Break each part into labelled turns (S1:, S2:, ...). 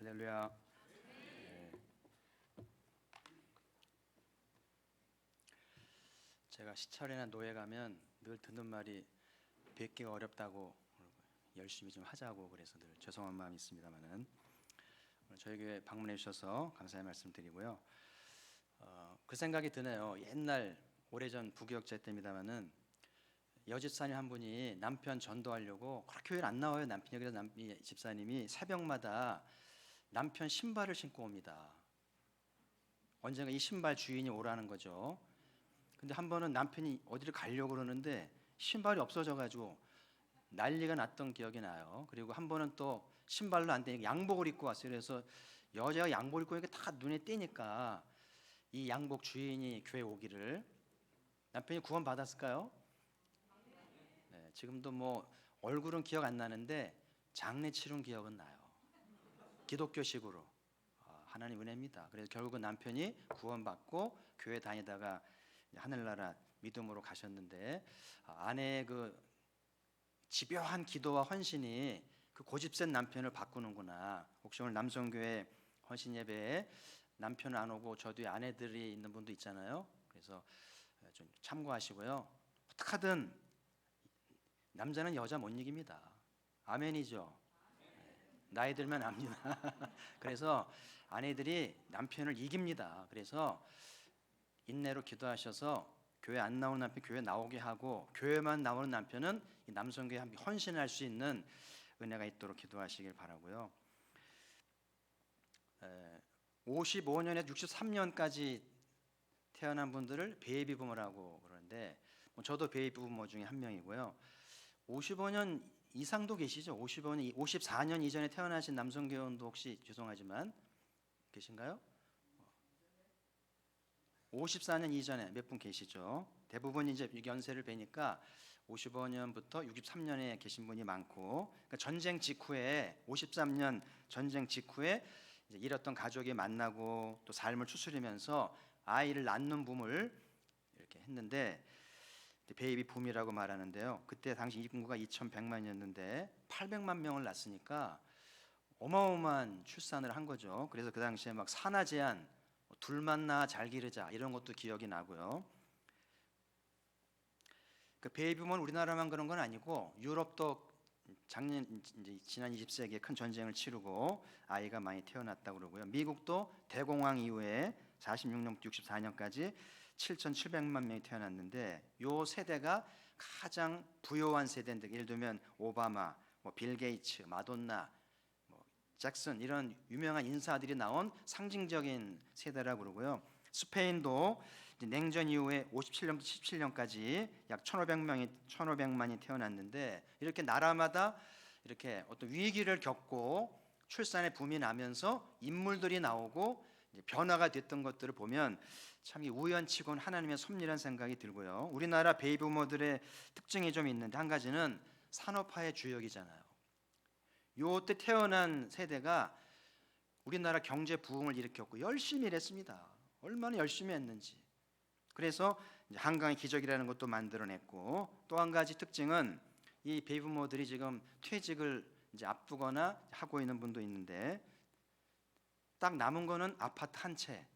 S1: 할렐루야. 네. 제가 시찰이나 노예 가면 늘 듣는 말이 뵙기가 어렵다고, 열심히 좀 하자고, 그래서 늘 죄송한 마음이 있습니다만은 오늘 저희 교회 방문해 주셔서 감사의 말씀드리고요. 그 생각이 드네요. 옛날 오래전 부교역제 때입니다만은 여집사님 한 분이 남편 전도하려고 그렇게 교회를 안 나와요. 남편이. 그래서 이 집사님이 새벽마다 남편 신발을 신고 옵니다. 언젠가 이 신발 주인이 오라는 거죠. 근데 한 번은 남편이 어디를 가려고 그러는데 신발이 없어져 가지고 난리가 났던 기억이 나요. 그리고 한 번은 또 신발로 안 되니까 양복을 입고 왔어요. 그래서 여자가 양복을 입고 오니까 다 눈에 띄니까 이 양복 주인이 교회 오기를, 남편이 구원 받았을까요? 네, 지금도 뭐 얼굴은 기억 안 나는데 장례 치른 기억은 나요. 기독교식으로. 하나님 은혜입니다. 그래서 결국은 남편이 구원받고 교회 다니다가 하늘나라 믿음으로 가셨는데, 아내의 그 집요한 기도와 헌신이 그 고집센 남편을 바꾸는구나. 혹시 오늘 남성교회 헌신 예배에 남편은 안 오고 저 뒤에 아내들이 있는 분도 있잖아요. 그래서 좀 참고하시고요. 어떡하든 남자는 여자 못 이깁니다. 아멘이죠. 나이 들면 압니다. 그래서 아내들이 남편을 이깁니다. 그래서 인내로 기도하셔서 교회 안 나오는 남편 교회 나오게 하고, 교회만 나오는 남편은 이 남성교회에 함께 헌신할 수 있는 은혜가 있도록 기도하시길 바라고요. 55년에서 63년까지 태어난 분들을 베이비 부모라고 그러는데, 저도 베이비 부모 중에 한 명이고요. 55년 이상도 계시죠? 55년, 54년 이전에 태어나신 남성교원도 혹시 죄송하지만 계신가요? 54년 이전에 몇 분 계시죠? 대부분 이제 연세를 뵈니까 55년부터 63년에 계신 분이 많고, 그러니까 전쟁 직후에 53년 전쟁 직후에 이제 잃었던 가족이 만나고 또 삶을 추스리면서 아이를 낳는 붐을 이렇게 했는데, 베이비 붐이라고 말하는데요. 그때 당시 인구가 2,100만이었는데 800만 명을 낳았으니까 어마어마한 출산을 한 거죠. 그래서 그 당시에 막 산하 제한, 둘만 낳아 잘 기르자 이런 것도 기억이 나고요. 그 베이비 붐은 우리나라만 그런 건 아니고 유럽도 지난 20세기에 큰 전쟁을 치르고 아이가 많이 태어났다고 그러고요. 미국도 대공황 이후에 46년부터 64년까지 7,700만 명이 태어났는데, 요 세대가 가장 부유한 세대인데, 예를 들면 오바마, 빌 게이츠, 마돈나, 잭슨 이런 유명한 인사들이 나온 상징적인 세대라고 그러고요. 스페인도 냉전 이후에 57년부터 17년까지 약 1,500만이 태어났는데, 이렇게 나라마다 이렇게 어떤 위기를 겪고 출산의 붐이 나면서 인물들이 나오고 변화가 됐던 것들을 보면 참 우연치곤 하나님의 섭리란 생각이 들고요. 우리나라 베이비 부모들의 특징이 좀 있는데, 한 가지는 산업화의 주역이잖아요. 요때 태어난 세대가 우리나라 경제 부흥을 일으켰고 열심히 일했습니다. 얼마나 열심히 했는지. 그래서 한강의 기적이라는 것도 만들어냈고, 또 한 가지 특징은 이 베이비 부모들이 지금 퇴직을 이제 앞두거나 하고 있는 분도 있는데, 딱 남은 거는 아파트 한 채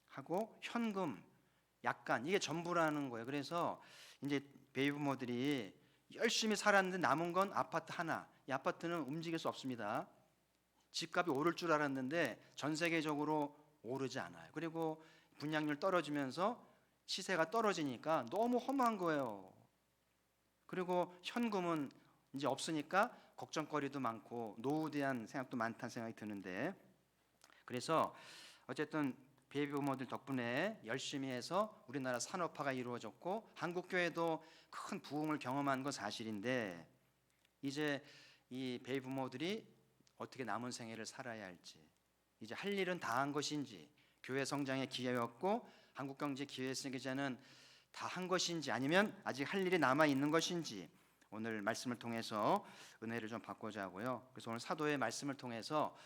S1: 하고 현금 약간, 이게 전부라는 거예요. 그래서 이제 베이비 부모들이 열심히 살았는데 남은 건 아파트 하나. 이 아파트는 움직일 수 없습니다. 집값이 오를 줄 알았는데 전 세계적으로 오르지 않아요. 그리고 분양률 떨어지면서 시세가 떨어지니까 너무 허무한 거예요. 그리고 현금은 이제 없으니까 걱정거리도 많고 노후에 대한 생각도 많다는 생각이 드는데, 그래서 어쨌든 베이비 부모들 덕분에 열심히 해서 우리나라 산업화가 이루어졌고 한국 교회도 큰 부흥을 경험한 건 사실인데, 이제 이 베이비 부모들이 어떻게 남은 생애를 살아야 할지, 이제 할 일은 다 한 것인지, 교회 성장의 기회였고 한국 경제 기회성기자는 다 한 것인지, 아니면 아직 할 일이 남아 있는 것인지, 오늘 말씀을 통해서 은혜를 좀 받고자 하고요. 그래서 오늘 사도의 말씀을 통해서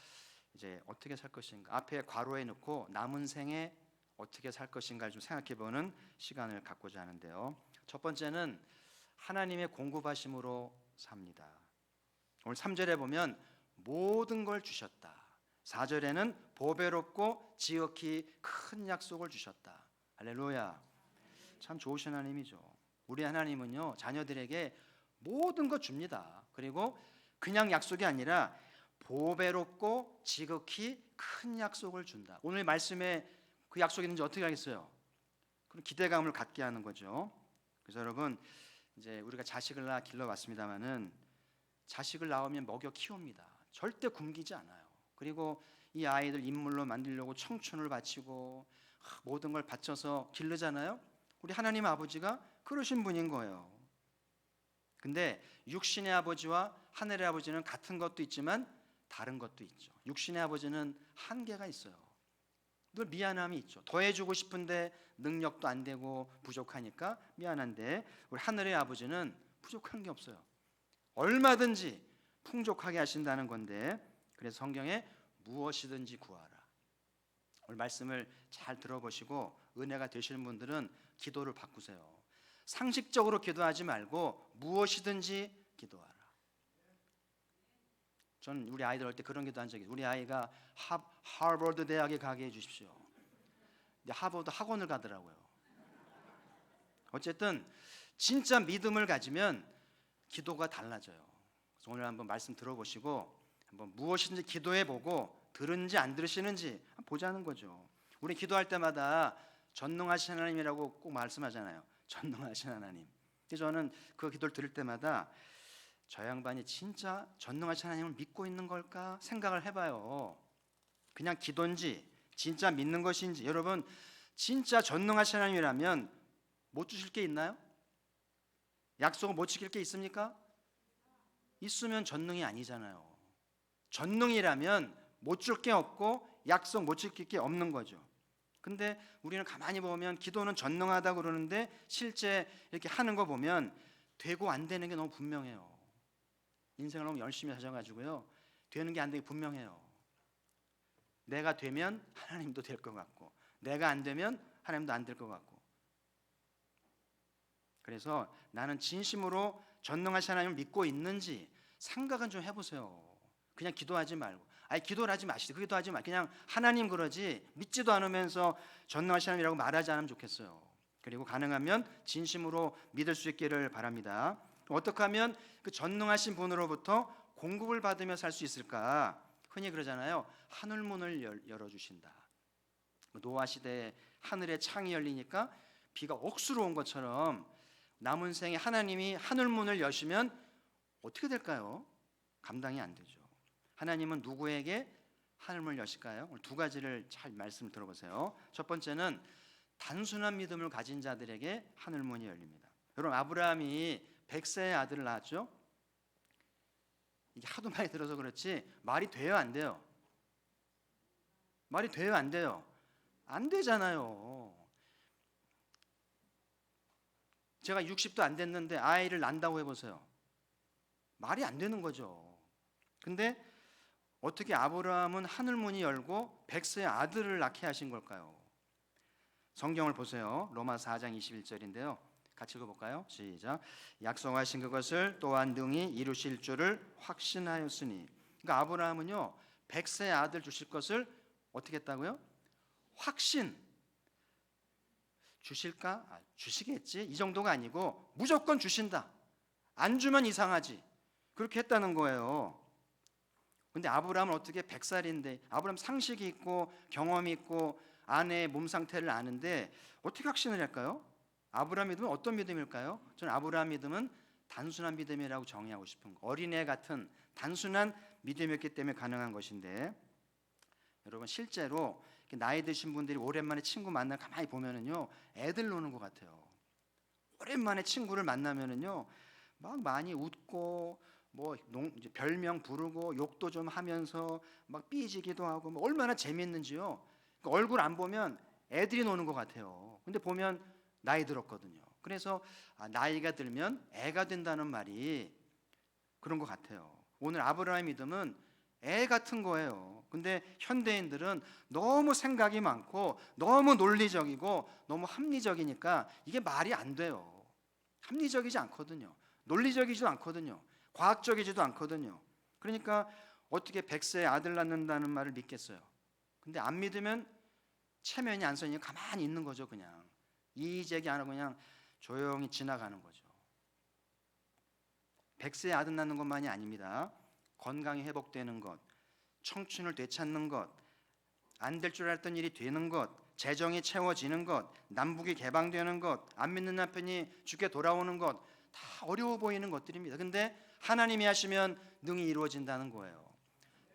S1: 이제 어떻게 살 것인가, 앞에 괄호에 넣고 남은 생에 어떻게 살 것인가를 좀 생각해보는 시간을 갖고자 하는데요. 첫 번째는 하나님의 공급하심으로 삽니다. 오늘 3절에 보면 모든 걸 주셨다. 4절에는 보배롭고 지극히 큰 약속을 주셨다. 할렐루야. 참 좋으신 하나님이죠. 우리 하나님은요, 자녀들에게 모든 것 줍니다. 그리고 그냥 약속이 아니라 보배롭고 지극히 큰 약속을 준다. 오늘 말씀에 그 약속이 있는지 어떻게 알겠어요? 그런 기대감을 갖게 하는 거죠. 그래서 여러분, 이제 우리가 자식을 낳아 길러왔습니다마는 자식을 낳으면 먹여 키웁니다. 절대 굶기지 않아요. 그리고 이 아이들 인물로 만들려고 청춘을 바치고 모든 걸 바쳐서 기르잖아요. 우리 하나님 아버지가 그러신 분인 거예요. 근데 육신의 아버지와 하늘의 아버지는 같은 것도 있지만 다른 것도 있죠. 육신의 아버지는 한계가 있어요. 늘 미안함이 있죠. 더해주고 싶은데 능력도 안 되고 부족하니까 미안한데, 우리 하늘의 아버지는 부족한 게 없어요. 얼마든지 풍족하게 하신다는 건데, 그래서 성경에 무엇이든지 구하라. 오늘 말씀을 잘 들어보시고 은혜가 되시는 분들은 기도를 바꾸세요. 상식적으로 기도하지 말고 무엇이든지 기도하라. 저는 우리 아이들 할 때 그런 기도한 적이 있어요. 우리 아이가 하버드 대학에 가게 해주십시오. 근데 하버드 학원을 가더라고요. 어쨌든 진짜 믿음을 가지면 기도가 달라져요. 그래서 오늘 한번 말씀 들어보시고 한번 무엇인지 기도해보고 들은지 안 들으시는지 보자는 거죠. 우리 기도할 때마다 전능하신 하나님이라고 꼭 말씀하잖아요. 전능하신 하나님. 그래서 저는 그 기도를 들을 때마다 저 양반이 진짜 전능하신 하나님을 믿고 있는 걸까 생각을 해봐요. 그냥 기도인지 진짜 믿는 것인지. 여러분, 진짜 전능하신 하나님이라면 못 주실 게 있나요? 약속을 못 지킬 게 있습니까? 있으면 전능이 아니잖아요. 전능이라면 못 줄 게 없고 약속 못 지킬 게 없는 거죠. 근데 우리는 가만히 보면 기도는 전능하다 그러는데 실제 이렇게 하는 거 보면 되고 안 되는 게 너무 분명해요. 인생을 너무 열심히 하셔가지고요, 되는 게 안 되는 게 분명해요. 내가 되면 하나님도 될 것 같고, 내가 안 되면 하나님도 안 될 것 같고. 그래서 나는 진심으로 전능하신 하나님을 믿고 있는지 생각은 좀 해보세요. 그냥 기도하지 말고, 기도를 하지 마시죠. 그 기도하지 마. 그냥 하나님 그러지 믿지도 않으면서 전능하신 하나님이라고 말하지 않으면 좋겠어요. 그리고 가능하면 진심으로 믿을 수 있기를 바랍니다. 어떻게 하면 그 전능하신 분으로부터 공급을 받으며 살 수 있을까? 흔히 그러잖아요. 하늘문을 열어주신다. 노아 시대에 하늘의 창이 열리니까 비가 억수로 온 것처럼 남은 생에 하나님이 하늘문을 여시면 어떻게 될까요? 감당이 안 되죠. 하나님은 누구에게 하늘문을 여실까요? 오늘 두 가지를 잘 말씀 들어보세요. 첫 번째는 단순한 믿음을 가진 자들에게 하늘문이 열립니다. 여러분, 아브라함이 100세의 아들을 낳았죠? 이게 하도 많이 들어서 그렇지 말이 돼요, 안 돼요? 말이 돼요, 안 돼요? 안 되잖아요. 제가 60도 안 됐는데 아이를 낳는다고 해보세요. 말이 안 되는 거죠. 근데 어떻게 아브라함은 하늘문이 열고 100세의 아들을 낳게 하신 걸까요? 성경을 보세요. 로마 4장 21절인데요. 같이 읽어볼까요? 시작. 약속하신 그것을 또한 능히 이루실 줄을 확신하였으니. 그러니까 아브라함은요, 100세의 아들 주실 것을 어떻게 했다고요? 확신. 주실까? 주시겠지. 이 정도가 아니고 무조건 주신다. 안 주면 이상하지. 그렇게 했다는 거예요. 근데 아브라함은 어떻게 100살인데, 아브라함 상식이 있고 경험이 있고 아내의 몸 상태를 아는데 어떻게 확신을 할까요? 아브라함 믿음은 어떤 믿음일까요? 저는 아브라함 믿음은 단순한 믿음이라고 정의하고 싶은 거. 어린애 같은 단순한 믿음이었기 때문에 가능한 것인데, 여러분 실제로 나이 드신 분들이 오랜만에 친구 만나 가만히 보면은요, 애들 노는 것 같아요. 오랜만에 친구를 만나면은요, 막 많이 웃고 이제 별명 부르고 욕도 좀 하면서 막 삐지기도 하고 얼마나 재밌는지요. 그러니까 얼굴 안 보면 애들이 노는 것 같아요. 근데 보면 나이 들었거든요. 그래서 나이가 들면 애가 된다는 말이 그런 것 같아요. 오늘 아브라함의 믿음은 애 같은 거예요. 근데 현대인들은 너무 생각이 많고 너무 논리적이고 너무 합리적이니까 이게 말이 안 돼요. 합리적이지 않거든요. 논리적이지도 않거든요. 과학적이지도 않거든요. 그러니까 어떻게 100세에 아들 낳는다는 말을 믿겠어요? 근데 안 믿으면 체면이 안 서니 가만히 있는 거죠. 그냥 이의제기 안 하고 그냥 조용히 지나가는 거죠. 100세에 아들 낳는 것만이 아닙니다. 건강이 회복되는 것, 청춘을 되찾는 것, 안 될 줄 알았던 일이 되는 것, 재정이 채워지는 것, 남북이 개방되는 것, 안 믿는 남편이 죽게 돌아오는 것, 다 어려워 보이는 것들입니다. 근데 하나님이 하시면 능히 이루어진다는 거예요.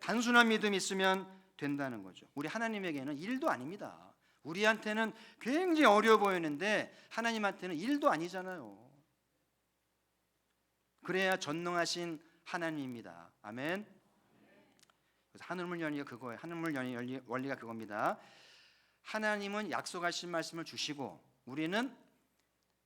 S1: 단순한 믿음이 있으면 된다는 거죠. 우리 하나님에게는 일도 아닙니다. 우리한테는 굉장히 어려워 보이는데 하나님한테는 일도 아니잖아요. 그래야 전능하신 하나님입니다. 아멘. 그래서 하늘문 연리가 그거예요. 하늘문 원리가 그겁니다. 하나님은 약속하신 말씀을 주시고 우리는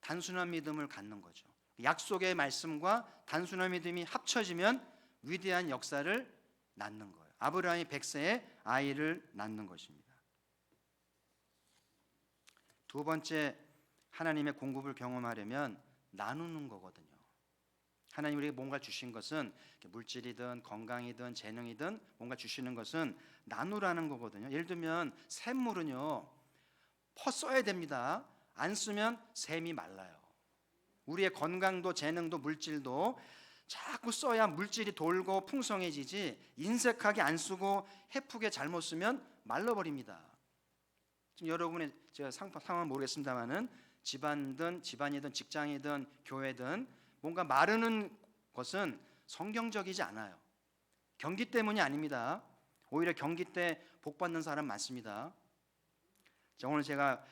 S1: 단순한 믿음을 갖는 거죠. 약속의 말씀과 단순한 믿음이 합쳐지면 위대한 역사를 낳는 거예요. 아브라함이 100세에 아이를 낳는 것입니다. 두 번째, 하나님의 공급을 경험하려면 나누는 거거든요. 하나님 우리에게 뭔가 주신 것은 물질이든 건강이든 재능이든 뭔가 주시는 것은 나누라는 거거든요. 예를 들면 샘물은요 퍼 써야 됩니다. 안 쓰면 샘이 말라요. 우리의 건강도 재능도 물질도 자꾸 써야 물질이 돌고 풍성해지지, 인색하게 안 쓰고 해프게 잘못 쓰면 말라버립니다. 지금 여러분의 제가 상황은 모르겠습니다만은 집안이든 직장이든 교회든 뭔가 마르는 것은 성경적이지 않아요. 경기 때문이 아닙니다. 오히려 경기 때 복 받는 사람 많습니다. 자, 오늘 제가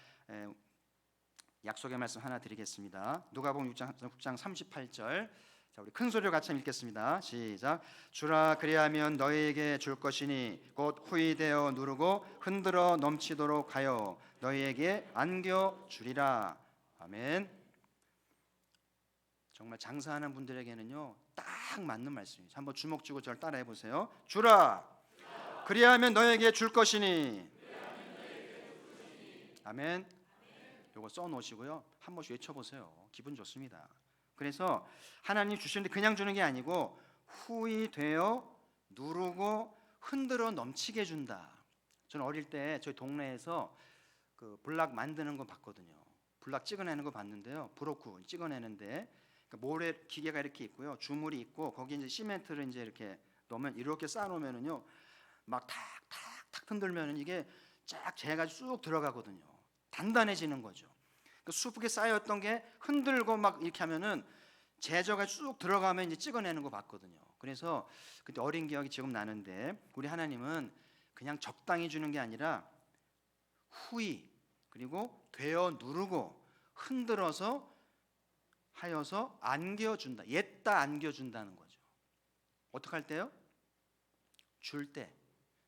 S1: 약속의 말씀 하나 드리겠습니다. 누가복음 6장 38절. 자, 우리 큰 소리로 같이 읽겠습니다. 시작. 주라 그리하면 너희에게 줄 것이니 곧 후이되어 누르고 흔들어 넘치도록 하여 너희에게 안겨 주리라. 아멘. 정말 장사하는 분들에게는요 딱 맞는 말씀이죠. 한번 주목 주고 저를 따라해 보세요. 주라 그리하면 너에게 줄 것이니. 아멘. 요거 써 놓으시고요 한 번씩 외쳐보세요. 기분 좋습니다. 그래서 하나님 주시는데 그냥 주는 게 아니고 후이 되어 누르고 흔들어 넘치게 준다. 저는 어릴 때 저희 동네에서 그 블락 만드는 거 봤거든요. 블락 찍어내는 거 봤는데요. 브로크 찍어내는데 모래 기계가 이렇게 있고요, 주물이 있고 거기 이제 시멘트를 이제 이렇게 넣으면 이렇게 쌓아놓으면은요, 막 탁탁탁 흔들면은 이게 쫙 재가 쑥 들어가거든요. 단단해지는 거죠. 그 수북에 쌓였던 게 흔들고 막 이렇게 하면은 제저가 쑥 들어가면 이제 찍어내는 거 봤거든요. 그래서 그때 어린 기억이 지금 나는데 우리 하나님은 그냥 적당히 주는 게 아니라 후히 그리고 되어 누르고 흔들어서 하여서 안겨준다. 옛다 안겨준다는 거죠. 어떻게 할 때요? 줄 때,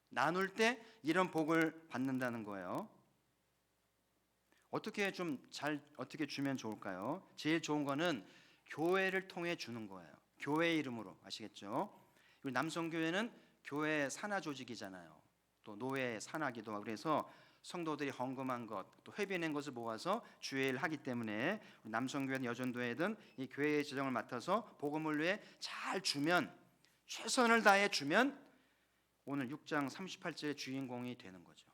S1: 나눌 때 이런 복을 받는다는 거예요. 어떻게 주면 좋을까요? 제일 좋은 거는 교회를 통해 주는 거예요. 교회 이름으로. 아시겠죠? 그리고 남성교회는 교회 산하 조직이잖아요. 또 노회 산하기도 하고 그래서 성도들이 헌금한 것, 또 회비낸 것을 모아서 주일을 하기 때문에 남성교회든 여전도회든 이 교회의 재정을 맡아서 복음을 위해 잘 주면, 최선을 다해 주면 오늘 6장 38절의 주인공이 되는 거죠.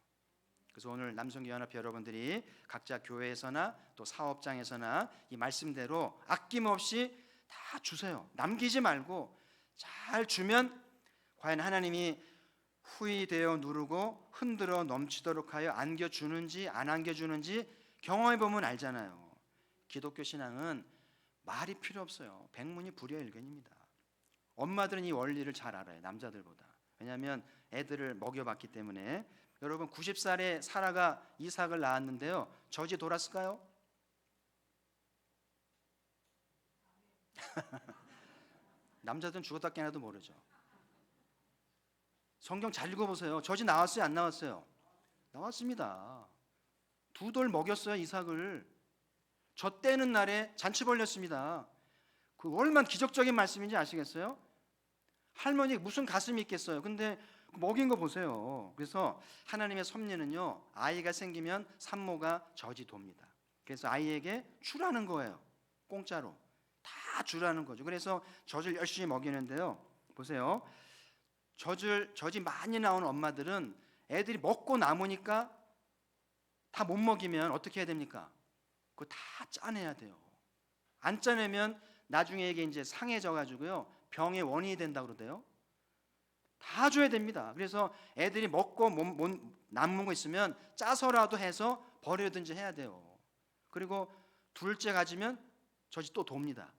S1: 그래서 오늘 남성교회연합 여러분들이 각자 교회에서나 또 사업장에서나 이 말씀대로 아낌없이 다 주세요. 남기지 말고 잘 주면 과연 하나님이 후이 되어 누르고 흔들어 넘치도록 하여 안겨주는지 안 안겨주는지 경험해보면 알잖아요. 기독교 신앙은 말이 필요 없어요. 백문이 불여일견입니다. 엄마들은 이 원리를 잘 알아요. 남자들보다. 왜냐하면 애들을 먹여봤기 때문에. 여러분 90살에 사라가 이삭을 낳았는데요, 젖이 돌았을까요? 남자들은 죽었다 깨나도 모르죠. 성경 잘 읽어보세요. 젖이 나왔어요 안 나왔어요? 나왔습니다. 2돌 먹였어요 이삭을. 젖 떼는 날에 잔치 벌렸습니다. 그 얼마나 기적적인 말씀인지 아시겠어요? 할머니 무슨 가슴이 있겠어요. 근데 먹인 거 보세요. 그래서 하나님의 섭리는요, 아이가 생기면 산모가 젖이 돕니다. 그래서 아이에게 주라는 거예요. 공짜로 다 주라는 거죠. 그래서 젖을 열심히 먹이는데요, 보세요. 젖이 많이 나오는 엄마들은 애들이 먹고 남으니까 다 못 먹이면 어떻게 해야 됩니까? 그거 다 짜내야 돼요. 안 짜내면 나중에 이게 이제 상해져 가지고요 병의 원인이 된다 그러대요. 다 줘야 됩니다. 그래서 애들이 먹고 못 남는 거 있으면 짜서라도 해서 버리든지 해야 돼요. 그리고 둘째 가지면 젖이 또 돕니다.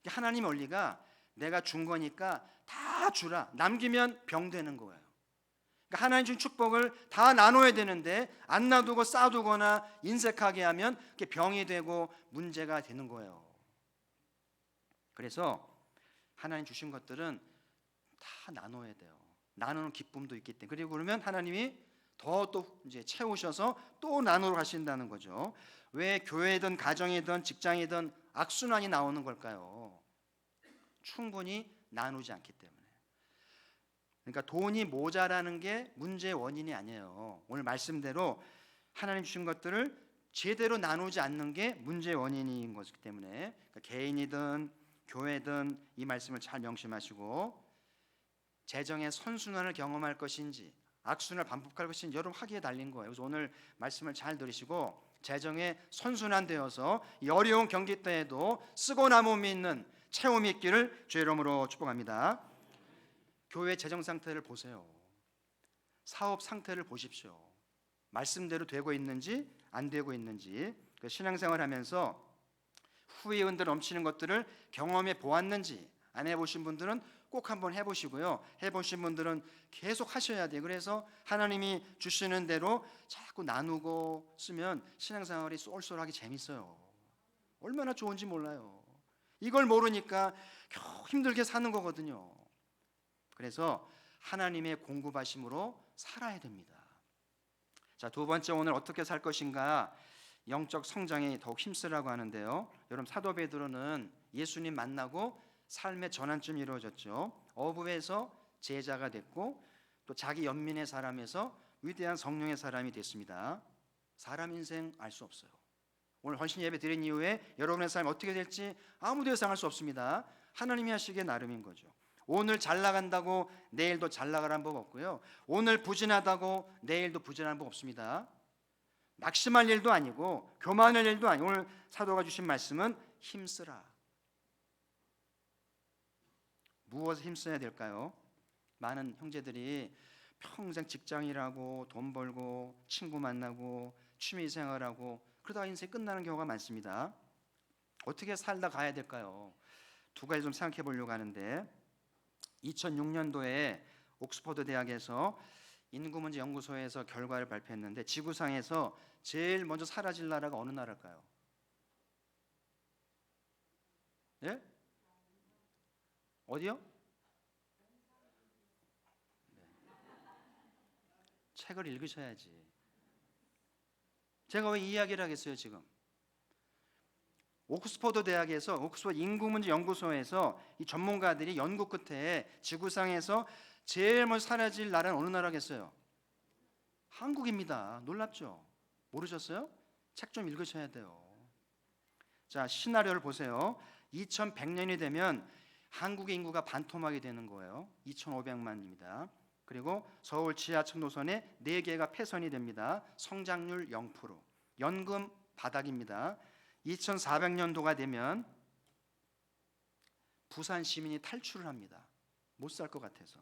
S1: 하나님 원리가 내가 준 거니까 다 주라. 남기면 병 되는 거예요. 그러니까 하나님 준 축복을 다 나눠야 되는데 안 놔두고 쌓아두거나 인색하게 하면 그게 병이 되고 문제가 되는 거예요. 그래서 하나님 주신 것들은 다 나눠야 돼요. 나누는 기쁨도 있기 때문에. 그리고 그러면 하나님이 더 또 이제 채우셔서 또 나누러 가신다는 거죠. 왜 교회든 가정이든 직장이든 악순환이 나오는 걸까요? 충분히 나누지 않기 때문에. 그러니까 돈이 모자라는 게 문제의 원인이 아니에요. 오늘 말씀대로 하나님 주신 것들을 제대로 나누지 않는 게 문제의 원인인 것이기 때문에 그러니까 개인이든 교회든 이 말씀을 잘 명심하시고 재정의 선순환을 경험할 것인지 악순환을 반복할 것인지 여러분 하기에 달린 거예요. 그래서 오늘 말씀을 잘 들으시고 재정의 선순환되어서 이 어려운 경기 때에도 쓰고 남음이 있는 채움이 있기를 주의 이름으로 축복합니다. 교회 재정 상태를 보세요. 사업 상태를 보십시오. 말씀대로 되고 있는지 안 되고 있는지 신앙생활하면서 후회 은들 넘치는 것들을 경험해 보았는지 안 해보신 분들은 꼭 한번 해보시고요. 해보신 분들은 계속 하셔야 돼요. 그래서 하나님이 주시는 대로 자꾸 나누고 쓰면 신앙생활이 쏠쏠하게 재밌어요. 얼마나 좋은지 몰라요. 이걸 모르니까 겨우 힘들게 사는 거거든요. 그래서 하나님의 공급하심으로 살아야 됩니다. 자, 두 번째 오늘 어떻게 살 것인가? 영적 성장에 더욱 힘쓰라고 하는데요. 여러분 사도 베드로는 예수님 만나고 삶의 전환점이 이루어졌죠. 어부에서 제자가 됐고 또 자기 연민의 사람에서 위대한 성령의 사람이 됐습니다. 사람 인생 알 수 없어요. 오늘 헌신 예배 드린 이후에 여러분의 삶이 어떻게 될지 아무도 예상할 수 없습니다. 하나님이 하시기에 나름인 거죠. 오늘 잘 나간다고 내일도 잘 나가라는 법 없고요. 오늘 부진하다고 내일도 부진한 법 없습니다. 낙심할 일도 아니고 교만할 일도 아니고 오늘 사도가 주신 말씀은 힘쓰라. 무엇에 힘써야 될까요? 많은 형제들이 평생 직장이라고 돈 벌고 친구 만나고 취미생활하고 그러다가 인생이 끝나는 경우가 많습니다. 어떻게 살다 가야 될까요? 두 가지 좀 생각해 보려고 하는데 2006년도에 옥스퍼드 대학에서 인구문제 연구소에서 결과를 발표했는데 지구상에서 제일 먼저 사라질 나라가 어느 나라일까요? 예? 어디요? 네. 책을 읽으셔야지. 제가 왜 이 이야기를 하겠어요 지금? 옥스퍼드 대학에서 옥스퍼드 인구문제 연구소에서 이 전문가들이 연구 끝에 지구상에서 제일 먼저 사라질 나라는 어느 나라겠어요? 한국입니다. 놀랍죠? 모르셨어요? 책 좀 읽으셔야 돼요. 자, 시나리오를 보세요. 2100년이 되면 한국의 인구가 반토막이 되는 거예요. 2500만입니다. 그리고 서울 지하철 노선에 4개가 폐선이 됩니다. 성장률 0%. 연금 바닥입니다. 2400년도가 되면 부산 시민이 탈출을 합니다. 못 살 것 같아서.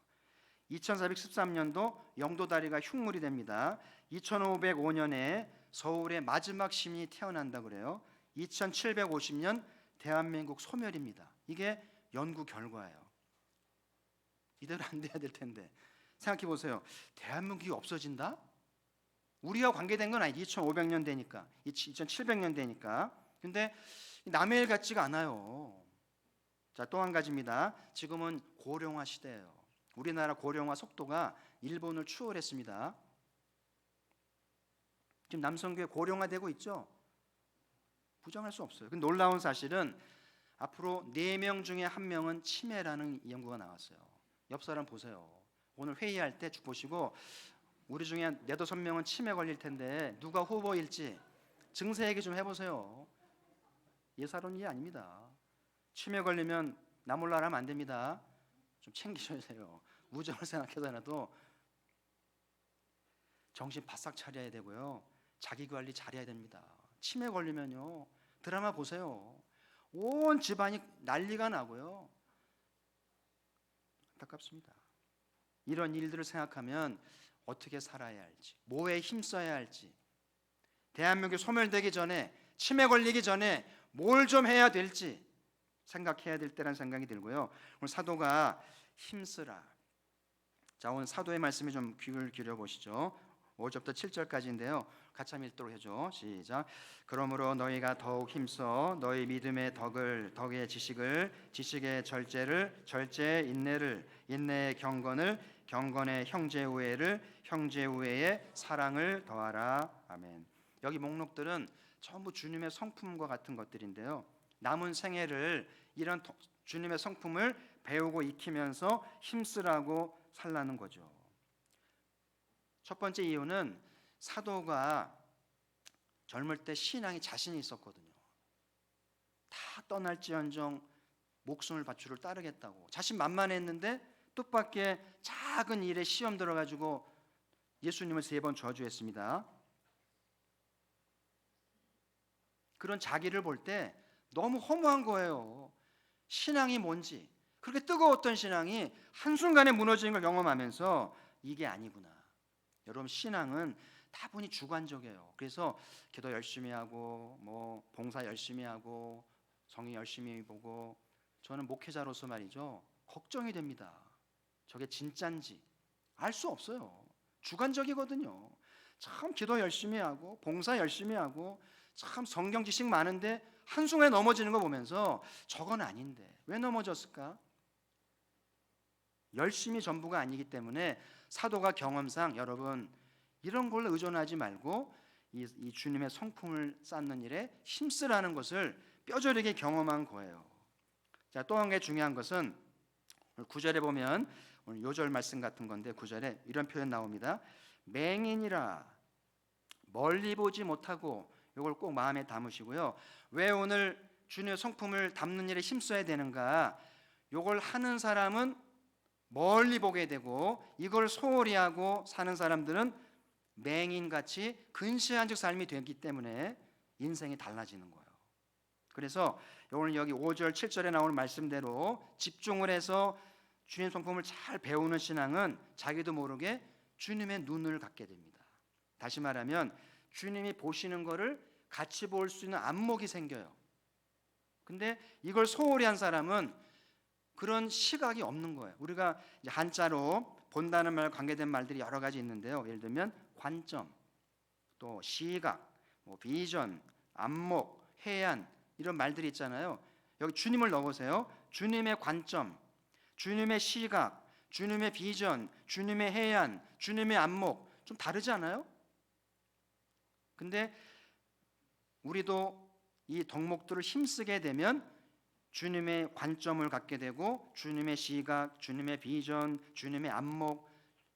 S1: 2413년도 영도다리가 흉물이 됩니다. 2505년에 서울의 마지막 시민이 태어난다 그래요. 2750년 대한민국 소멸입니다. 이게 연구 결과예요. 이대로 안 돼야 될 텐데 생각해 보세요. 대한민국이 없어진다? 우리와 관계된 건 아니지. 2500년 되니까 2700년 되니까. 근데 남의 일 같지가 않아요. 자, 또 한 가지입니다. 지금은 고령화 시대예요. 우리나라 고령화 속도가 일본을 추월했습니다. 지금 남성교회 고령화되고 있죠? 부정할 수 없어요. 근데 놀라운 사실은 앞으로 4명 중에 1명은 치매라는 연구가 나왔어요. 옆 사람 보세요. 오늘 회의할 때 쭉 보시고 우리 중에 4~5명은 치매 걸릴 텐데 누가 후보일지 증세 얘기 좀 해보세요. 예사로운 게 아닙니다. 치매 걸리면 나 몰라 하면 안 됩니다. 좀 챙기셔야 돼요. 우정을 생각해서라도 정신 바싹 차려야 되고요. 자기 관리 잘해야 됩니다. 치매 걸리면요, 드라마 보세요. 온 집안이 난리가 나고요. 안타깝습니다. 이런 일들을 생각하면 어떻게 살아야 할지, 뭐에 힘써야 할지, 대한민국이 소멸되기 전에, 치매 걸리기 전에 뭘 좀 해야 될지 생각해야 될 때라는 생각이 들고요. 오늘 사도가 힘쓰라. 자, 오늘 사도의 말씀에 좀 귀를 기울여 보시죠. 5절부터 7절까지인데요. 같이 한번 읽도록 해줘. 시작. 그러므로 너희가 더욱 힘써 너희 믿음의 덕의 지식을, 지식의 절제를, 절제의 인내를, 인내의 경건을, 경건의 형제 우애를, 형제 우애의 사랑을 더하라. 아멘. 여기 목록들은 전부 주님의 성품과 같은 것들인데요. 남은 생애를 이런 주님의 성품을 배우고 익히면서 힘쓰라고 살라는 거죠. 첫 번째 이유는 사도가 젊을 때 신앙에 자신이 있었거든요. 다 떠날지언정 목숨을 바치를 따르겠다고 자신만만했는데 뜻밖의 작은 일에 시험 들어가지고 예수님을 3번 저주했습니다. 그런 자기를 볼 때 너무 허무한 거예요. 신앙이 뭔지, 그렇게 뜨거웠던 신앙이 한순간에 무너지는 걸 경험하면서 이게 아니구나. 여러분, 신앙은 다분히 주관적이에요. 그래서 기도 열심히 하고 봉사 열심히 하고 성경 열심히 보고, 저는 목회자로서 말이죠, 걱정이 됩니다. 저게 진짠지 알 수 없어요. 주관적이거든요. 참 기도 열심히 하고 봉사 열심히 하고 참 성경 지식 많은데 한순간에 넘어지는 거 보면서 저건 아닌데 왜 넘어졌을까? 열심히 전부가 아니기 때문에 사도가 경험상, 여러분, 이런 걸로 의존하지 말고 이 주님의 성품을 쌓는 일에 힘쓰라는 것을 뼈저리게 경험한 거예요. 자, 또 한 개 중요한 것은 오늘 9절에 보면, 오늘 요절 말씀 같은 건데 9절에 이런 표현 나옵니다. 맹인이라 멀리 보지 못하고, 이걸 꼭 마음에 담으시고요. 왜 오늘 주님의 성품을 담는 일에 힘써야 되는가? 이걸 하는 사람은 멀리 보게 되고, 이걸 소홀히 하고 사는 사람들은 맹인같이 근시한 즉 삶이 되기 때문에 인생이 달라지는 거예요. 그래서 오늘 여기 5절 7절에 나오는 말씀대로 집중을 해서 주님 성품을 잘 배우는 신앙은 자기도 모르게 주님의 눈을 갖게 됩니다. 다시 말하면 주님이 보시는 거를 같이 볼 수 있는 안목이 생겨요. 근데 이걸 소홀히 한 사람은 그런 시각이 없는 거예요. 우리가 이제 한자로 본다는 말 관계된 말들이 여러 가지 있는데요. 예를 들면 관점, 또 시각, 비전, 안목, 해안, 이런 말들이 있잖아요. 여기 주님을 넣어보세요. 주님의 관점, 주님의 시각, 주님의 비전, 주님의 해안, 주님의 안목, 좀 다르지 않아요? 근데 우리도 이 덕목들을 힘쓰게 되면 주님의 관점을 갖게 되고, 주님의 시각, 주님의 비전, 주님의 안목,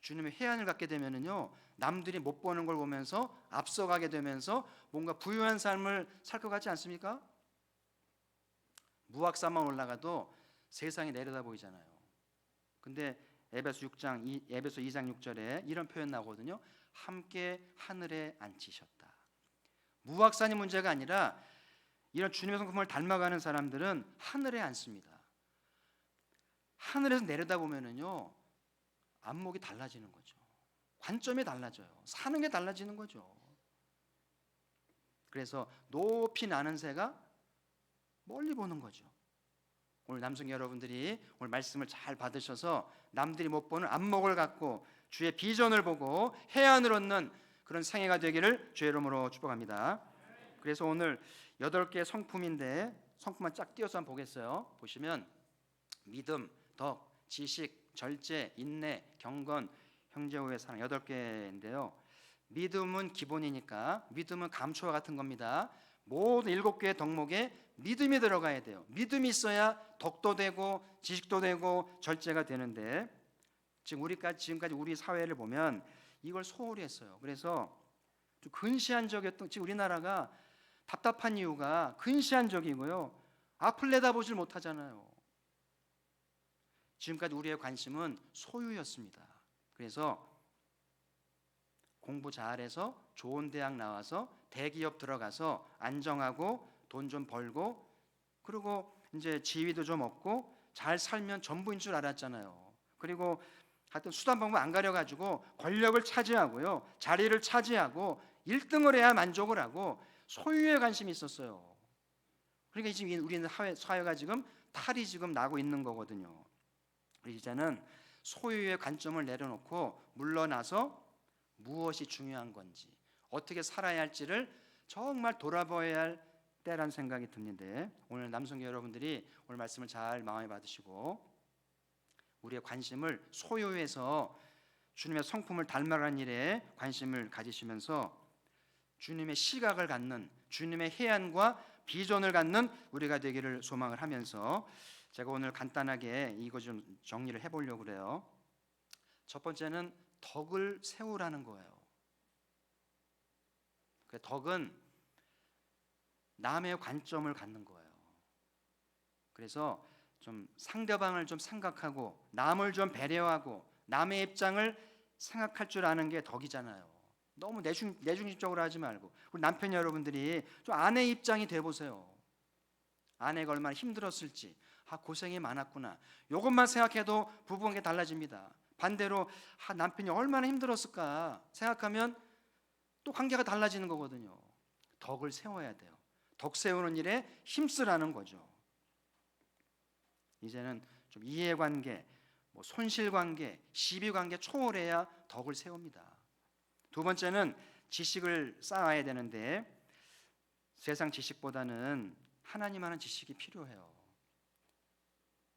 S1: 주님의 해안을 갖게 되면은요, 남들이 못 보는 걸 보면서 앞서가게 되면서 뭔가 부유한 삶을 살 것 같지 않습니까? 무학사만 올라가도 세상이 내려다 보이잖아요. 근데 에베소 2장 6절에 이런 표현 나오거든요. 함께 하늘에 앉히셨다. 무학산이 문제가 아니라 이런 주님의 성품을 닮아가는 사람들은 하늘에 앉습니다. 하늘에서 내려다보면은요, 안목이 달라지는 거죠. 관점이 달라져요. 사는 게 달라지는 거죠. 그래서 높이 나는 새가 멀리 보는 거죠. 오늘 남성 여러분들이 오늘 말씀을 잘 받으셔서 남들이 못 보는 안목을 갖고 주의 비전을 보고 해안을 얻는 그런 생애가 되기를 주의 이름으로 축복합니다. 그래서 오늘 8개의 성품인데 성품만 쫙 띄어서 한번 보겠어요. 보시면 믿음, 덕, 지식, 절제, 인내, 경건, 형제우애, 사랑, 8개인데요. 믿음은 기본이니까 믿음은 감초와 같은 겁니다. 모든 7개의 덕목에 믿음이 들어가야 돼요. 믿음이 있어야 덕도 되고 지식도 되고 절제가 되는데, 지금까지 우리 사회를 보면 이걸 소홀히 했어요. 그래서 좀 근시안적이었던, 지금 우리나라가 답답한 이유가 근시안적이고요, 앞을 내다보질 못하잖아요. 지금까지 우리의 관심은 소유였습니다. 그래서 공부 잘해서 좋은 대학 나와서 대기업 들어가서 안정하고 돈 좀 벌고 그리고 이제 지위도 좀 얻고 잘 살면 전부인 줄 알았잖아요. 그리고 하여튼 수단방법 안 가려가지고 권력을 차지하고요, 자리를 차지하고 1등을 해야 만족을 하고 소유에 관심이 있었어요. 그러니까 지금 우리는 사회가 지금 탈이 지금 나고 있는 거거든요. 이제는 소유의 관점을 내려놓고 물러나서 무엇이 중요한 건지, 어떻게 살아야 할지를 정말 돌아봐야 할 때란 생각이 듭니다. 오늘 남성교 여러분들이 오늘 말씀을 잘 마음에 받으시고 우리의 관심을 소유에서 주님의 성품을 닮아가는 일에 관심을 가지시면서 주님의 시각을 갖는, 주님의 해안과 비전을 갖는 우리가 되기를 소망을 하면서 제가 오늘 간단하게 이거 좀 정리를 해보려고 그래요. 첫 번째는 덕을 세우라는 거예요. 그 덕은 남의 관점을 갖는 거예요. 그래서 좀 상대방을 좀 생각하고 남을 좀 배려하고 남의 입장을 생각할 줄 아는 게 덕이잖아요. 너무 내중심적으로 하지 말고 우리 남편 여러분들이 좀 아내 입장이 돼 보세요. 아내가 얼마나 힘들었을지, 고생이 많았구나, 이것만 생각해도 부부관계 달라집니다. 반대로 남편이 얼마나 힘들었을까 생각하면 또 관계가 달라지는 거거든요. 덕을 세워야 돼요. 덕 세우는 일에 힘쓰라는 거죠. 이제는 좀 이해관계, 손실관계, 시비관계 초월해야 덕을 세웁니다. 두 번째는 지식을 쌓아야 되는데 세상 지식보다는 하나님 아는 지식이 필요해요.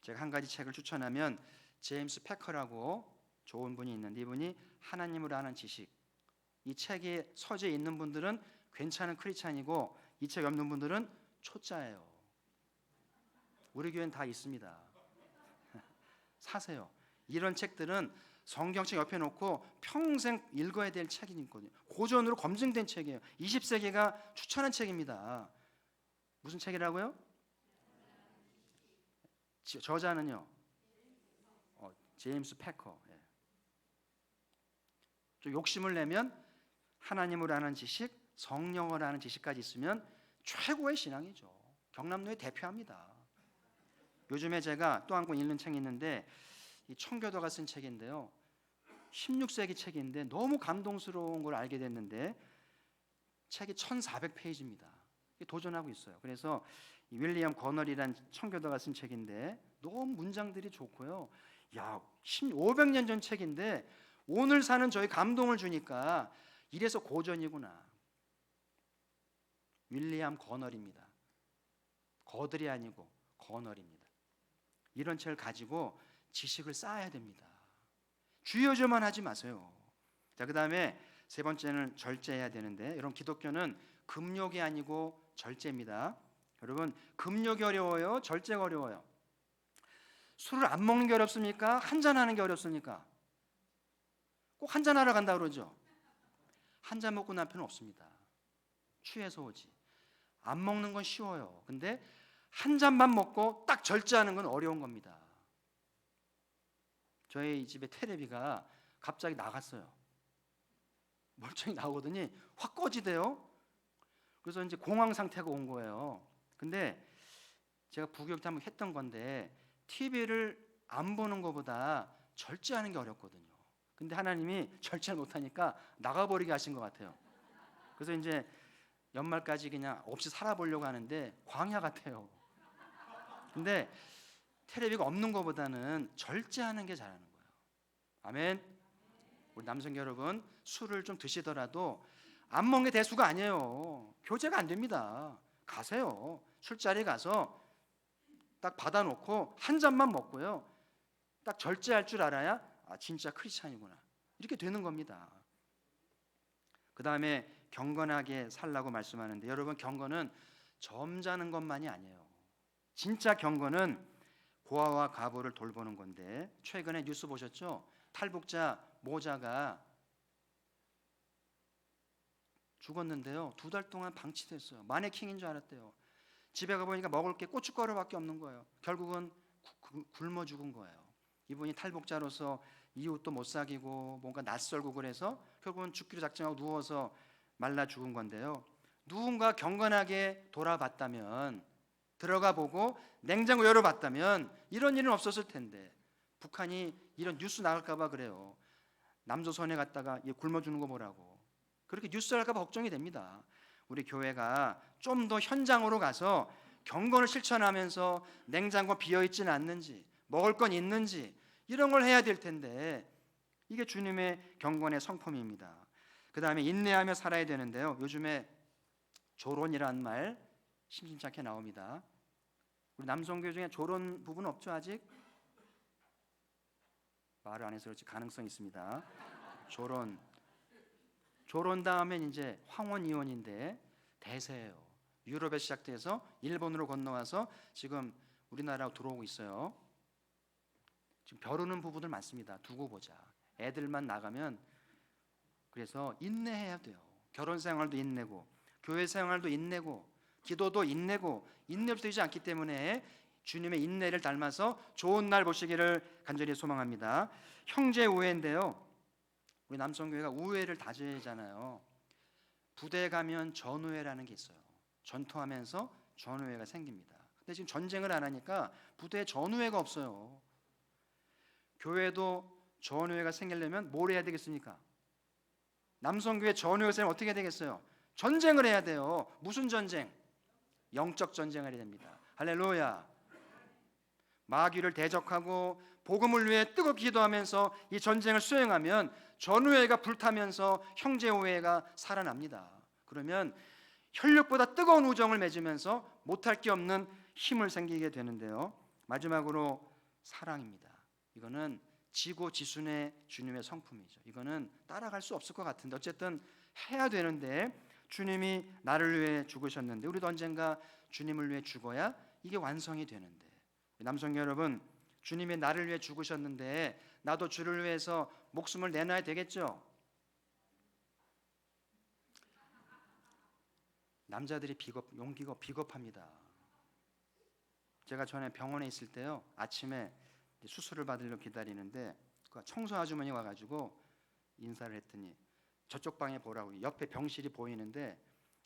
S1: 제가 한 가지 책을 추천하면 제임스 패커라고 좋은 분이 있는데 이분이 하나님을 아는 지식, 이 책에 서재에 있는 분들은 괜찮은 크리스찬이고 이 책 없는 분들은 초짜예요. 우리 교회는 다 있습니다. 사세요. 이런 책들은 성경책 옆에 놓고 평생 읽어야 될 책이거든요. 고전으로 검증된 책이에요. 20세기가 추천한 책입니다. 무슨 책이라고요? 저자는요? 제임스 패커. 좀 욕심을 내면 하나님을 아는 지식, 성령을 아는 지식까지 있으면 최고의 신앙이죠. 경남로에 대표합니다. 요즘에 제가 또 한 권 읽는 책이 있는데 이 청교도가 쓴 책인데요. 16세기 책인데 너무 감동스러운 걸 알게 됐는데 책이 1400페이지입니다. 도전하고 있어요. 그래서 이 윌리엄 거널이란 청교도가 쓴 책인데 너무 문장들이 좋고요. 500년 전 책인데 오늘 사는 저희 감동을 주니까 이래서 고전이구나. 윌리엄 거널입니다. 거들이 아니고 거널입니다. 이런 책을 가지고 지식을 쌓아야 됩니다. 주요조만 하지 마세요. 자, 그 다음에 세 번째는 절제해야 되는데 여러분 기독교는 금욕이 아니고 절제입니다. 여러분 금욕이 어려워요? 절제가 어려워요? 술을 안 먹는 게 어렵습니까? 한잔하는 게 어렵습니까? 꼭 한잔하러 간다 그러죠. 한 잔 먹고 난 편은 없습니다. 취해서 오지. 안 먹는 건 쉬워요. 근데 한 잔만 먹고 딱 절제하는 건 어려운 겁니다. 저희 집에 테레비가 갑자기 나갔어요. 멀쩡히 나오더니 확 꺼지대요. 그래서 이제 공황 상태가 온 거예요. 근데 제가 부교육 때 한번 했던 건데 TV를 안 보는 것보다 절제하는 게 어렵거든요. 근데 하나님이 절제를 못하니까 나가버리게 하신 것 같아요. 그래서 이제 연말까지 그냥 없이 살아보려고 하는데 광야 같아요. 근데 테레비가 없는 것보다는 절제하는 게 잘하는 거예요. 아멘. 우리 남성 여러분 술을 좀 드시더라도 안 먹는 게 대수가 아니에요. 교제가 안 됩니다. 가세요. 술자리 가서 딱 받아놓고 한 잔만 먹고요. 딱 절제할 줄 알아야 진짜 크리스찬이구나. 이렇게 되는 겁니다. 그 다음에 경건하게 살라고 말씀하는데 여러분 경건은 점잖은 것만이 아니에요. 진짜 경건은 고아와 과부를 돌보는 건데 최근에 뉴스 보셨죠? 탈북자 모자가 죽었는데요. 2달 동안 방치됐어요. 마네킹인 줄 알았대요. 집에 가보니까 먹을 게 고춧가루밖에 없는 거예요. 결국은 굶어 죽은 거예요. 이분이 탈북자로서 이웃도 못 사귀고 뭔가 낯설고 그래서 결국은 죽기로 작정하고 누워서 말라 죽은 건데요. 누군가 경건하게 돌아봤다면, 들어가 보고 냉장고 열어봤다면 이런 일은 없었을 텐데, 북한이 이런 뉴스 나갈까 봐 그래요. 남조선에 갔다가 굶어 죽는 거 보라고 그렇게 뉴스 할까 봐 걱정이 됩니다. 우리 교회가 좀 더 현장으로 가서 경건을 실천하면서 냉장고 비어 있지는 않는지, 먹을 건 있는지 이런 걸 해야 될 텐데, 이게 주님의 경건의 성품입니다. 그 다음에 인내하며 살아야 되는데요. 요즘에 조론이라는 말 심심찮게 나옵니다. 우리 남성교회 중에 조론 부분 없죠? 아직? 말을 안 해서 그렇지 가능성이 있습니다. 조론 다음엔 이제 황혼이혼인데 대세예요. 유럽에 시작돼서 일본으로 건너와서 지금 우리나라로 들어오고 있어요. 지금 벼르는 부부들 많습니다. 두고 보자. 애들만 나가면. 그래서 인내해야 돼요. 결혼 생활도 인내고, 교회 생활도 인내고, 기도도 인내고, 인내도 되지 않기 때문에 주님의 인내를 닮아서 좋은 날 보시기를 간절히 소망합니다. 형제 우애인데요. 우리 남성교회가 우애를 다져야잖아요. 부대에 가면 전우회라는 게 있어요. 전투하면서 전우회가 생깁니다. 근데 지금 전쟁을 안 하니까 부대에 전우회가 없어요. 교회도 전우회가 생기려면 뭘 해야 되겠습니까? 남성교회 전우회가 생기면 어떻게 해야 되겠어요? 전쟁을 해야 돼요. 무슨 전쟁? 영적 전쟁을 해야 됩니다. 할렐루야. 마귀를 대적하고 복음을 위해 뜨겁게 기도하면서 이 전쟁을 수행하면 전우회가 불타면서 형제우애가 살아납니다. 그러면 혈육보다 뜨거운 우정을 맺으면서 못할 게 없는 힘을 생기게 되는데요. 마지막으로 사랑입니다. 이거는 지고지순의 주님의 성품이죠. 이거는 따라갈 수 없을 것 같은데 어쨌든 해야 되는데, 주님이 나를 위해 죽으셨는데 우리도 언젠가 주님을 위해 죽어야 이게 완성이 되는데, 남성 여러분, 주님이 나를 위해 죽으셨는데 나도 주를 위해서 목숨을 내놔야 되겠죠? 남자들이 용기가 비겁합니다. 제가 전에 병원에 있을 때요, 아침에 수술을 받으려고 기다리는데 청소 아주머니 와가지고 인사를 했더니 저쪽 방에 보라고, 옆에 병실이 보이는데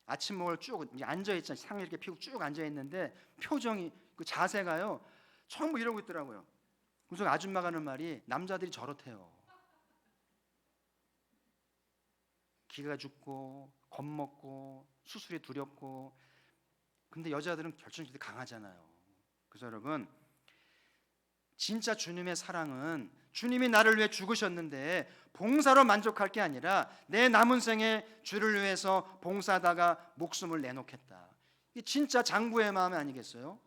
S1: 아침 먹을 쭉 앉아 있잖아요. 상을 이렇게 피고 쭉 앉아 있는데 표정이, 그 자세가요 전부 이러고 있더라고요. 그래서 아줌마가 하는 말이 남자들이 저렇대요. 기가 죽고 겁먹고 수술이 두렵고. 근데 여자들은 결정력이 강하잖아요. 그래서 여러분, 진짜 주님의 사랑은 주님이 나를 위해 죽으셨는데 봉사로 만족할 게 아니라 내 남은 생에 주를 위해서 봉사하다가 목숨을 내놓겠다. 이게 진짜 장부의 마음 아니겠어요?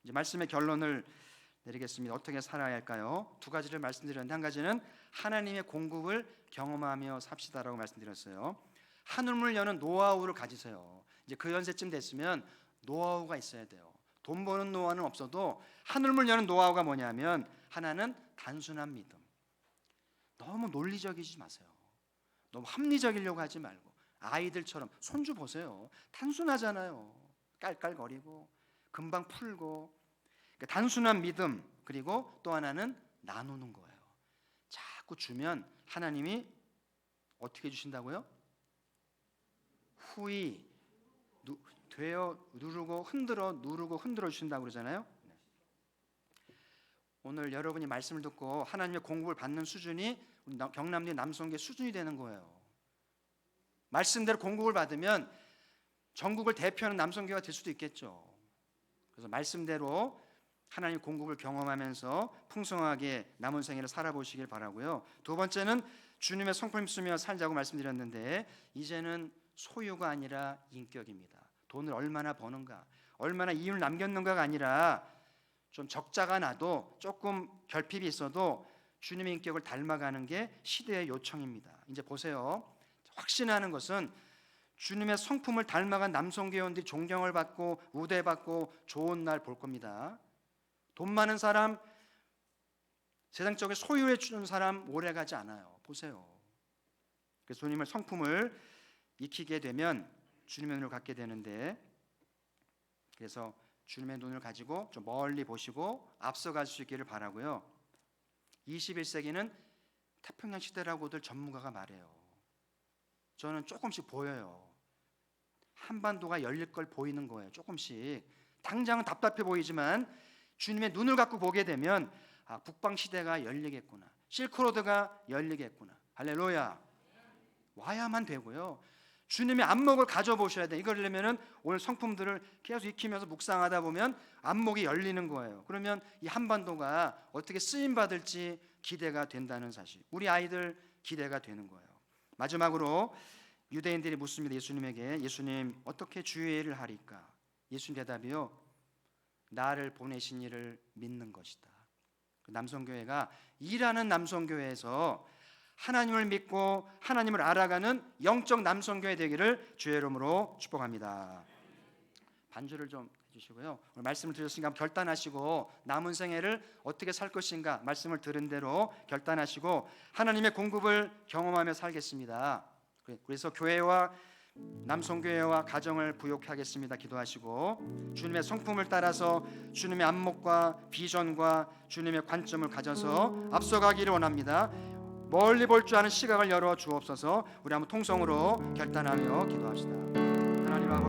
S1: 이제 말씀의 결론을 내리겠습니다. 어떻게 살아야 할까요? 두 가지를 말씀드렸는데, 한 가지는 하나님의 공급을 경험하며 삽시다라고 말씀드렸어요. 하늘문을 여는 노하우를 가지세요. 이제 그 연세쯤 됐으면 노하우가 있어야 돼요. 돈 버는 노하우는 없어도 하늘문을 여는 노하우가 뭐냐면, 하나는 단순한 믿음. 너무 논리적이지 마세요. 너무 합리적이려고 하지 말고 아이들처럼. 손주 보세요. 단순하잖아요. 깔깔거리고 금방 풀고. 그러니까 단순한 믿음. 그리고 또 하나는 나누는 거예요. 자꾸 주면 하나님이 어떻게 주신다고요? 후이 되어 누르고 흔들어 누르고 흔들어 주신다고 그러잖아요. 오늘 여러분이 말씀을 듣고 하나님의 공급을 받는 수준이 경남대 남성계 수준이 되는 거예요. 말씀대로 공급을 받으면 전국을 대표하는 남성교회가 될 수도 있겠죠. 그래서 말씀대로 하나님 공급을 경험하면서 풍성하게 남은 생애를 살아보시길 바라고요. 두 번째는 주님의 성품 쓰며 살자고 말씀드렸는데, 이제는 소유가 아니라 인격입니다. 돈을 얼마나 버는가, 얼마나 이윤을 남겼는가가 아니라 좀 적자가 나도 조금 결핍이 있어도 주님의 인격을 닮아가는 게 시대의 요청입니다. 이제 보세요. 확신하는 것은 주님의 성품을 닮아간 남성교회원들이 존경을 받고 우대받고 좋은 날 볼 겁니다. 돈 많은 사람, 세상적인 소유해 주는 사람 오래가지 않아요. 보세요. 그래서 주님의 성품을 익히게 되면 주님의 눈을 갖게 되는데, 그래서 주님의 눈을 가지고 좀 멀리 보시고 앞서갈 수 있기를 바라고요. 21세기는 태평양 시대라고들 전문가가 말해요. 저는 조금씩 보여요. 한반도가 열릴 걸 보이는 거예요. 조금씩. 당장은 답답해 보이지만 주님의 눈을 갖고 보게 되면 북방 시대가 열리겠구나. 실크로드가 열리겠구나. 할렐루야. 와야만 되고요. 주님의 안목을 가져보셔야 돼. 이러려면은 오늘 성품들을 계속 익히면서 묵상하다 보면 안목이 열리는 거예요. 그러면 이 한반도가 어떻게 쓰임 받을지 기대가 된다는 사실. 우리 아이들 기대가 되는 거예요. 마지막으로 유대인들이 묻습니다. 예수님에게, 예수님 어떻게 주의 일을 하리까? 예수님 대답이요, 나를 보내신 이를 믿는 것이다. 남성교회가 일하는 남성교회에서 하나님을 믿고 하나님을 알아가는 영적 남성교회 되기를 주의 이름으로 축복합니다. 반주를 좀 해주시고요. 오늘 말씀을 드렸으니까 결단하시고 남은 생애를 어떻게 살 것인가 말씀을 들은 대로 결단하시고 하나님의 공급을 경험하며 살겠습니다. 그래서 교회와 남성교회와 가정을 부욕해 하겠습니다. 기도하시고 주님의 성품을 따라서 주님의 안목과 비전과 주님의 관점을 가져서 앞서가기를 원합니다. 멀리 볼 줄 아는 시각을 열어 주옵소서. 우리 한번 통성으로 결단하며 기도합시다.